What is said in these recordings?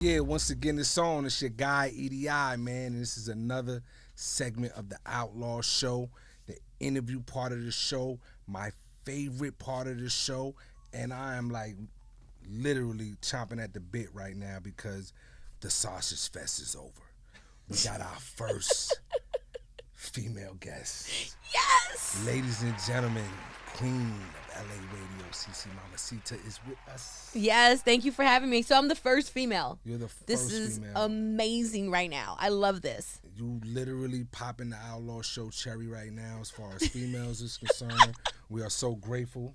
Yeah, once again, it's on. It's your guy, EDI, man. And this is another segment of the Outlaw Show, the interview part of the show, my favorite part of the show. And I am like literally chomping at the bit right now because the Sausage Fest is over. We got our first female guest. Yes! Ladies and gentlemen, Queen of LA Radio, Cece Mamacita is with us. Yes, thank you for having me. So I'm the first female. You're the first This is female. amazing right now. I love this. You literally popping the Outlaw Show cherry right now as far as females is concerned. We are so grateful.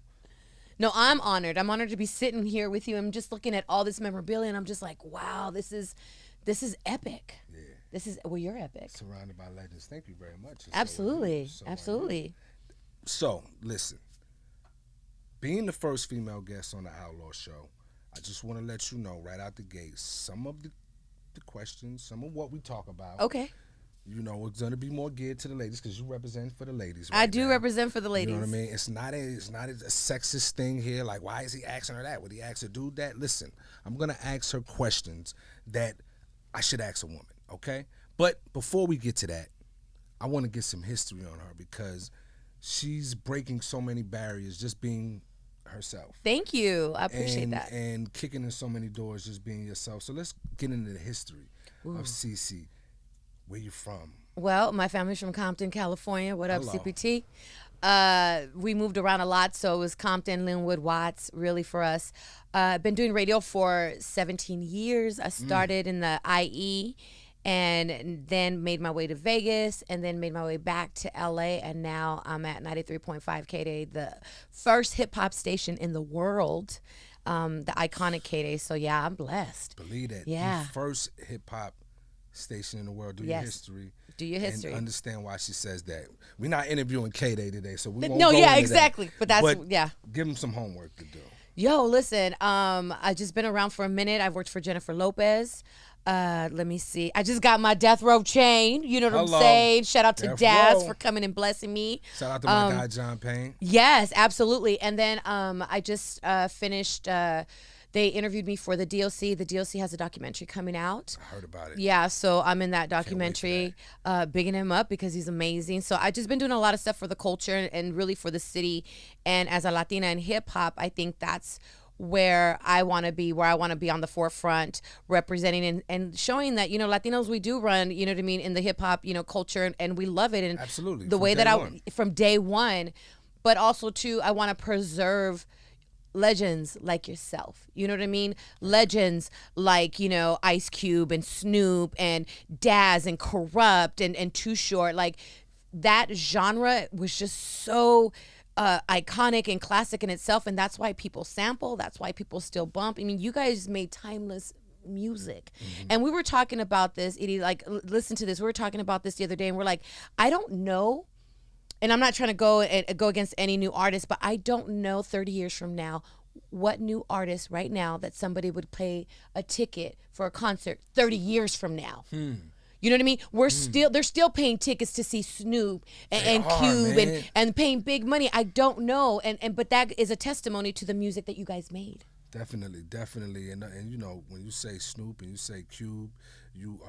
No, I'm honored. I'm honored to be sitting here with you. I'm just looking at all this memorabilia and I'm just like, wow, this is epic. Yeah. You're epic. Surrounded by legends. Thank you very much. Absolutely. So Absolutely. So, listen. Being the first female guest on the Outlaw Show, I just want to let you know right out the gate, some of the questions, some of what we talk about. Okay. You know, it's gonna be more geared to the ladies because you represent for the ladies. I do represent for the ladies. You know what I mean? It's not a sexist thing here. Like, why is he asking her that? Would he ask a dude that? Listen, I'm gonna ask her questions that I should ask a woman. Okay? But before we get to that, I want to get some history on her because she's breaking so many barriers just being herself. Thank you. I appreciate that. And kicking in so many doors just being yourself. So let's get into the history of Cece. Where you from? Well, my family's from Compton, California. What up, Hello. CPT? We moved around a lot, so it was Compton, Linwood, Watts, really for us. I've been doing radio for 17 years. I started in the IE and then made my way to Vegas and then made my way back to LA. And now I'm at 93.5 KDA, the first hip hop station in the world, the iconic KDA. So yeah, I'm blessed. Believe that. Yeah. The first hip hop station in the world. Do Yes. your history. Do your history. And understand why she says that. We're not interviewing K-Day today, so we won't No, go yeah, into exactly. that. But that's, yeah. Give them some homework to do. Yo, listen, I just been around for a minute. I've worked for Jennifer Lopez. Let me see. I just got my Death Row chain. You know what Hello. I'm saying? Shout out to Death Daz Row. for coming and blessing me. Shout out to my guy, John Payne. Yes, absolutely. And then I just finished, they interviewed me for the DLC. The DLC has a documentary coming out. I heard about it. Yeah, so I'm in that wait for documentary, bigging him up because he's amazing. So I just been doing a lot of stuff for the culture and really for the city. And as a Latina in hip hop, I think that's where I want to be on the forefront, representing and showing that, you know, Latinos, we do run, you know what I mean, in the hip hop, you know, culture and we love it. And Absolutely. the From way day that one. from day one, but also too, I want to preserve legends like yourself. You know what I mean? Legends like, you know, Ice Cube and Snoop and Daz and Corrupt and Too Short. Like that genre was just so iconic and classic in itself. And that's why people sample. That's why people still bump. I mean, you guys made timeless music. And we were talking about this, Edie, like, listen to this. We were talking about this the other day and we're like, I don't know. And I'm not trying to go against any new artist, but I don't know 30 years from now what new artist right now that somebody would pay a ticket for a concert 30 years from now. You know what I mean? They're still paying tickets to see Snoop and Cube man. and paying big money. I don't know, but that is a testimony to the music that you guys made. Definitely, and you know, when you say Snoop and you say Cube, you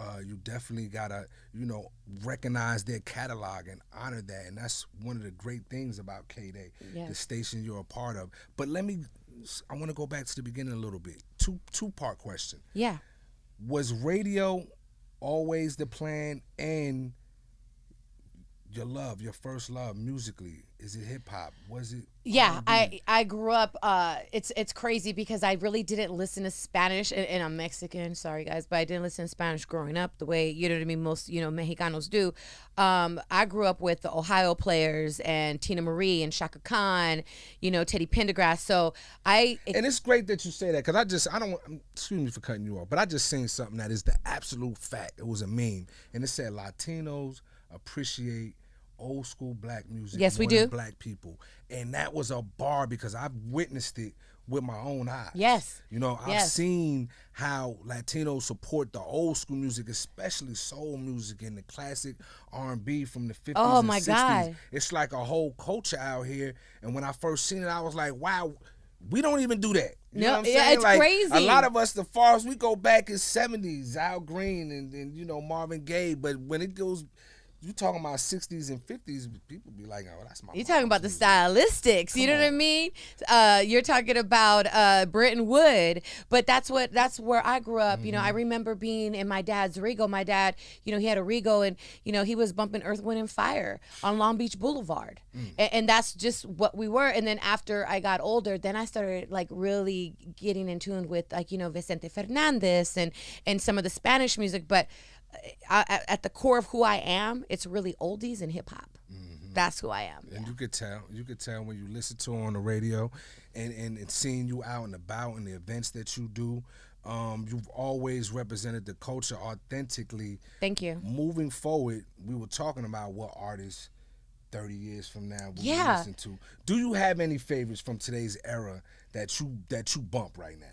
definitely gotta, you know, recognize their catalog and honor that, and that's one of the great things about K-Day, Yes. the station you're a part of. But I want to go back to the beginning a little bit. Two-part question. Yeah. Was radio always the plan, and your first love musically, is it hip hop? Was it? Yeah, R&B? I grew up. It's crazy because I really didn't listen to Spanish, and I'm Mexican. Sorry guys, but I didn't listen to Spanish growing up the way, you know what I mean, most, you know, Mexicanos do. I grew up with the Ohio players and Tina Marie and Shaka Khan, you know, Teddy Pendergrass. So And it's great that you say that because I don't want, excuse me for cutting you off, but I just seen something that is the absolute fact. It was a meme, and it said Latinos appreciate old school black music Yes, we more than do. black people, and that was a bar because I've witnessed it with my own eyes. Yes. You know, I've Yes. seen how Latinos support the old school music, especially soul music and the classic R&B from the 50s Oh, and my 60s. God. It's like a whole culture out here, and when I first seen it, I was like, wow, We don't even do that. You know No, what I'm yeah, saying? it's Like, crazy. a lot of us, the farthest we go back is 70s, Al Green and you know, Marvin Gaye. But when it goes, you talking about 60s and 50s, people be like, oh, that's my You're talking about the music. stylistics, you Come know what I on. mean? You're talking about Britton Wood, but that's where I grew up. You know, I remember being in my dad's Rego. My dad, you know, he had a Rego, and you know, he was bumping Earth, Wind, and Fire on Long Beach Boulevard, and that's just what we were. And then after I got older, then I started like really getting in tune with like, you know, Vicente Fernandez and some of the Spanish music, but. At the core of who I am, it's really oldies and hip hop. That's who I am. And you could tell when you listen to her on the radio and seeing you out and about and the events that you do. You've always represented the culture authentically. Thank you. Moving forward, we were talking about what artists 30 years from now will Yeah. you listen to. Do you have any favorites from today's era that you bump right now?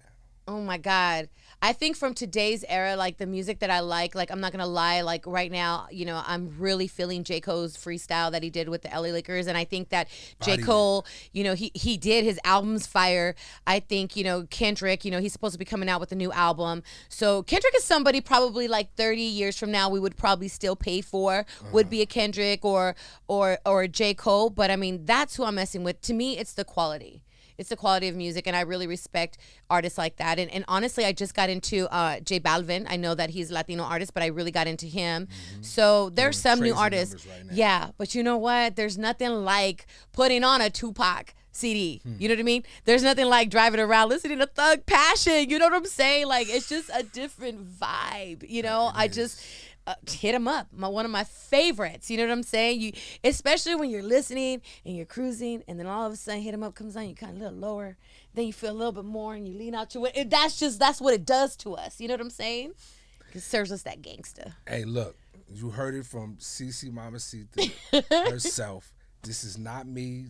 Oh my God. I think from today's era, like the music that I like I'm not gonna lie, like right now, you know, I'm really feeling J. Cole's freestyle that he did with the LA Lakers. And I think that J. Body Cole, you know, he did his albums fire. I think, you know, Kendrick, you know, he's supposed to be coming out with a new album. So Kendrick is somebody probably like 30 years from now we would probably still pay for, would be a Kendrick or a J. Cole. But I mean, that's who I'm messing with. To me, it's the quality. It's the quality of music, and I really respect artists like that. And honestly, I just got into J Balvin. I know that he's a Latino artist, but I really got into him. So there's some new crazy artists. numbers right now. Yeah, but you know what? There's nothing like putting on a Tupac CD. You know what I mean? There's nothing like driving around listening to Thug Passion. You know what I'm saying? Like, it's just a different vibe. You know, I just hit him up. One of my favorites. You know what I'm saying? You, especially when you're listening and you're cruising, and then all of a sudden, hit him up comes on. You kind of a little lower, then you feel a little bit more, and you lean out your way. That's what it does to us. You know what I'm saying? It serves us that gangster. Hey, look, you heard it from Cece Mamacita herself. This is not me.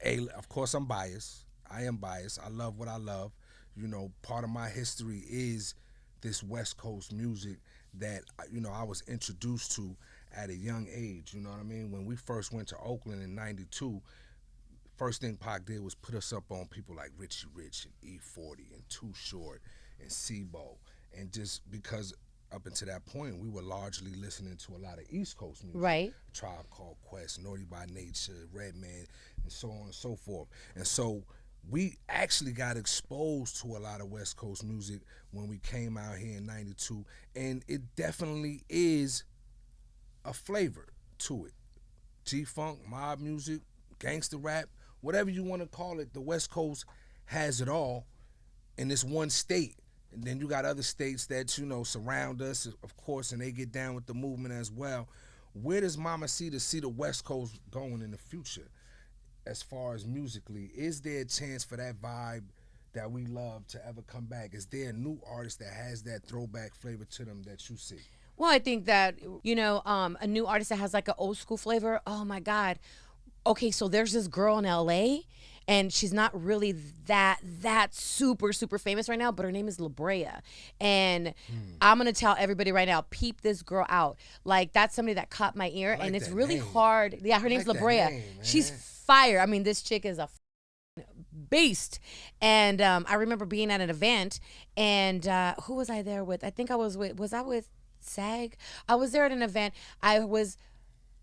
Hey, of course, I'm biased. I am biased. I love what I love. You know, part of my history is this West Coast music that, you know, I was introduced to at a young age. You know what I mean? When we first went to Oakland in '92, first thing Pac did was put us up on people like Richie Rich and E40 and Too Short and Sebo. And just because up until that point, we were largely listening to a lot of East Coast music. Right. Tribe Called Quest, Naughty by Nature, Redman, and so on and so forth. And so we actually got exposed to a lot of West Coast music when we came out here in '92, and it definitely is a flavor to it. G-funk, mob music, gangster rap, whatever you want to call it, the West Coast has it all in this one state. And then you got other states that, you know, surround us, of course, and they get down with the movement as well. Where does Mamacita see the West Coast going in the future as far as musically? Is there a chance for that vibe that we love to ever come back? Is there a new artist that has that throwback flavor to them that you see? Well, I think that, you know, a new artist that has like an old school flavor. Oh my God. Okay, so there's this girl in LA, and she's not really that super famous right now, but her name is La Brea. And I'm gonna tell everybody right now, peep this girl out. Like, that's somebody that caught my ear, like and it's that really name. hard. Yeah, her name's La like that Brea. name, man. She's fire. I mean, this chick is a beast. And I remember being at an event, and who was I there with? I think I was with SAG? I was there at an event. I was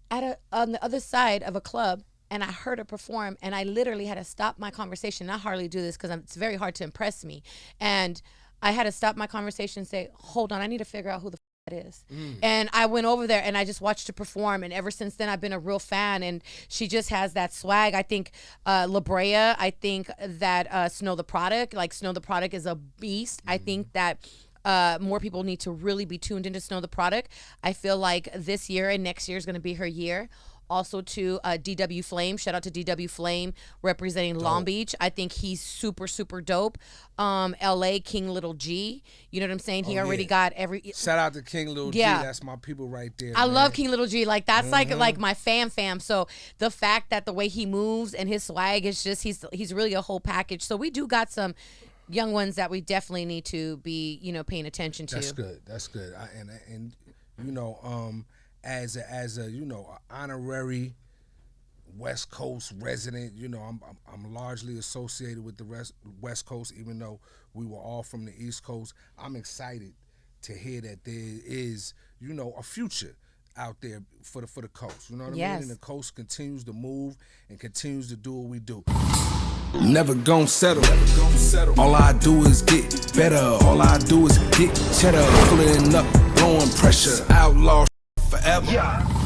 on the other side of a club, and I heard her perform, and I literally had to stop my conversation. I hardly do this because it's very hard to impress me. And I had to stop my conversation and say, hold on, I need to figure out who the that is. And I went over there and I just watched her perform, and ever since then I've been a real fan, and she just has that swag. I think La Brea, I think that Snow the Product, like Snow the Product is a beast. I think that more people need to really be tuned into Snow the Product. I feel like this year and next year is going to be her year. Also to DW Flame, shout out to DW Flame representing Long Beach. I think he's super dope. LA King Little G, you know what I'm saying? He already got every. Shout out to King Little G. That's my people right there. I man. love King Little G. Like, that's like my fam. So the fact that the way he moves and his swag is just, he's really a whole package. So we do got some young ones that we definitely need to be, you know, paying attention to. That's good. And you know, as a you know, honorary West Coast resident. You know, I'm largely associated with the West Coast, even though we were all from the East Coast. I'm excited to hear that there is, you know, a future out there for the coast. You know what I mean? And the coast continues to move and continues to do what we do. Never gon' settle. All I do is get better. All I do is get cheddar. Pulling up, blowing pressure. Outlaw forever.